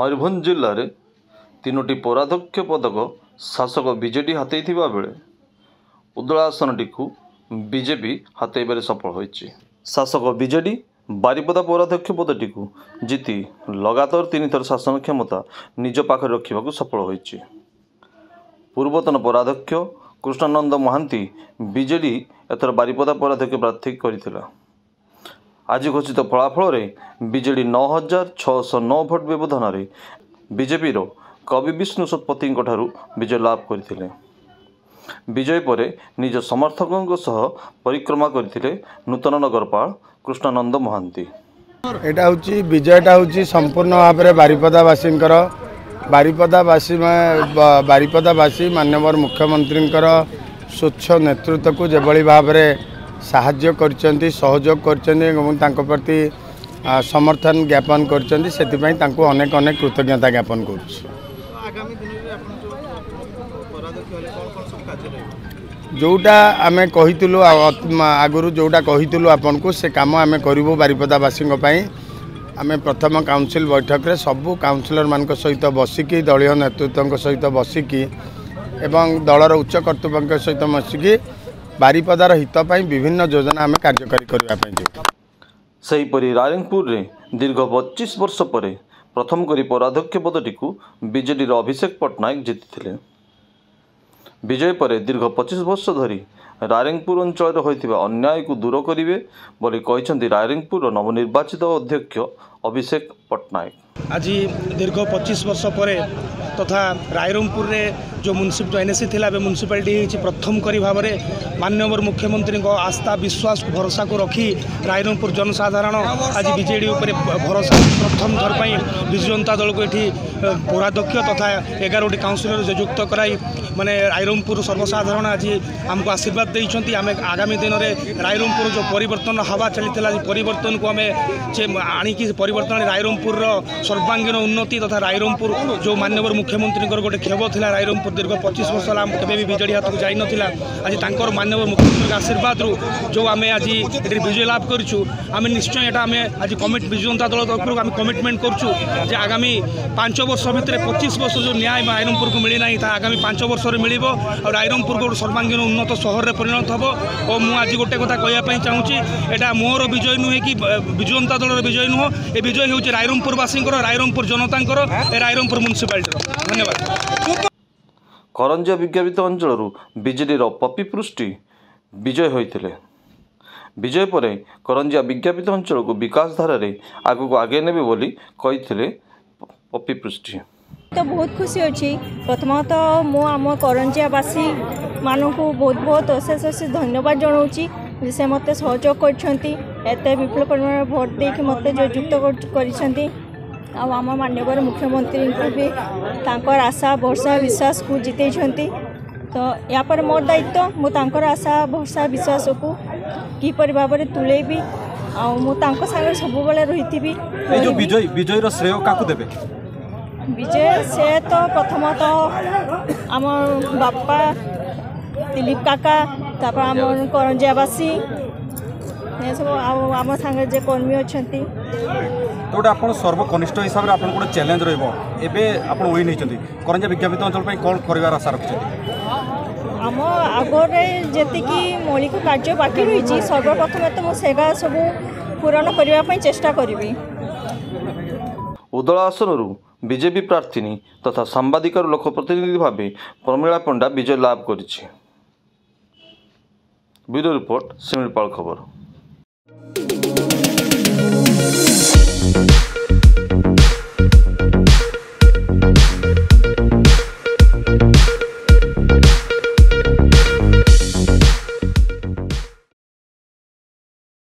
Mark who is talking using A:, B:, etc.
A: मयूरभंज जिले में 3टी पौराध्यक्ष पदक शासक बीजेडी हाथेइथिबा बेले उदला आसनटी बीजेपी हाथेइबारे सफल होइछि। शासक बीजेडी बारिपदा पौराध्यक्ष पदटी जीति लगातार 3 थर शासन क्षमता निज पाखे रखा सफल होइछि। पूर्वतन पौराध्यक्ष कृष्णानंद महांती बीजेडी एथर बारिपदा पौराध्यक्ष प्रार्थी करथिला। आज घोषित फलाफल बीजेडी 9609 भोट व्यवधान बीजेपी कवि विष्णु शतपथी विजय लाभ करथिले। विजय पर निज समर्थकों सह परिक्रमा करथिले नूतन नगरपाल कृष्णानंद महांती।
B: एटा होची विजयटा होची संपूर्ण भाव में बारिपदावासी बारिपदावासी माननीय मुख्यमंत्री स्वच्छ नेतृत्व को जेभली भाव में साहाय्य करचंती सहयोग करचंती एवं तांको प्रति समर्थन ज्ञापन करचंती सेतिपई तांको अनेक अनेक कृतज्ञता ज्ञापन करूछि। जोटा आमे कहितलु आगुरु जोटा कहितलु आपन को से काम आमे करिवो बारिपदावासी आमे प्रथम काउंसिल बैठक रे सबु काउंसिलर मान सहित बसिकी दलीय नेतृत्व सहित बसिकी एवं दलर उच्च कर्तृपक्ष सहित बसिकी बारिपदार हितपाई विभिन्न योजना आम कार्यकारी करने।
A: सेहीपरि रायरंगपुर रे दीर्घ 25 वर्ष पर प्रथम करी पौराध्यक्ष पदटी बीजेडी अभिषेक पट्टनायक जीति। विजय पर दीर्घ 25 वर्ष धरी रायरंगपुर अंचल होइथिबा अन्याय को दूर करिवे बोली कहिसेंती रायरंगपुर नवनिर्वाचित अध्यक्ष अभिषेक पट्टनायक।
C: आज दीर्घ 25 वर्ष पर तथा रायरंगपुर रे जो म्युनिसिपल एनएसी थिला बे म्युनिसिपालिटी प्रथम करी भाव में माननीय मुख्यमंत्री को आस्था विश्वास भरोसा को रखी रायरंगपुर जनसाधारण आज बीजेडी उपर भरोसा प्रथम थर पर विजु जनता दल को ये पौराध्यक्ष तथा 11टी काउंसिलर युक्त कराई माने रायरंगपुर सर्वसाधारण आज आमको आशीर्वाद देइछंती। आमे आगामी दिन में रायरंगपुर जो परिवर्तन हवा चली परिवर्तन को आमे आणिकी परिवर्तन रायरंगपुर सर्वांगीन उन्नति तथा रायरंगपुर जो माननीय मुख्यमंत्री गोटे खेब था रायरंगपुर दीर्घ 25 वर्ष केबे भी बीजेडी हाथ को जाई नथिला। आज तांकर माननीय मुख्यमंत्री आशीर्वाद जो आमे आज विजय लाभ करूँ आम निश्चय यहाँ आम आज विजु जनता दल तरफ आम कमिटमेंट करूँ जे आगामी 5 वर्ष भितर 25 वर्ष जो न्याय रायरंगपुर को मिली ना आगामी 5 वर्ष में मिल और रायरंगपुर गोटे सर्वांगीन उन्नत सहर में परिणत हम। और मुझे गोटे कथा कहवाई चाहूँगी यहाँ मोर विजय नुहे कि विजु जनता दल विजय नुह ए विजय हूँ रायरंगपुरवासी रायरंगपुर जनता रायरंगपुर म्युनिसिपालिटी। धन्यवाद।
A: करंजिया विज्ञापित अंचल बीजेडी पपी पृष्टि विजय होते। विजय पर करंजिया विज्ञापित अंचल को विकास धारा आग को आगे नेबे बोली कही पपी पृष्टि।
D: तो बहुत खुशी अच्छी प्रथमत मु आम करंजियावासी मानक बहुत बहुत अशेष अशेष धन्यवाद जनाऊँगी से मत सहयोग करते विपुल परिमाण भोट देके मत जो युक्त कर आम माननीय मुख्यमंत्री को भी तांकर आशा भरोसा विश्वास को जीते। तो या पर मोर दायित्व मुझे आशा भरोसा विश्वास को किपर भाव में तुलेबी आगे सब रही।
E: जो विजय श्रेय क्या देवे
D: विजय से तो प्रथमतः आम बापा दिलीप काका तापर आम करंजियावासी सब आम सांगे जे कर्मी अच्छा
E: गोटे आप सर्वकनिष्ठ हिसाब से आप गोटे चैलेंज रहा विन होती करंजिया विज्ञापित अंचल कौन कर आशा रखते
D: आम आगे जी मौलिक कार्य बाकी रही सर्वप्रथम तो मुझे सब पूरण करने चेष्टा करी।
A: उदला आसन बीजेपी प्रार्थी तथा सांबादिकार लोकप्रतिनिधि भाव प्रमीला पंडा विजय लाभ करिछि। ब्यूरो रिपोर्ट शिमिलपाल खबर।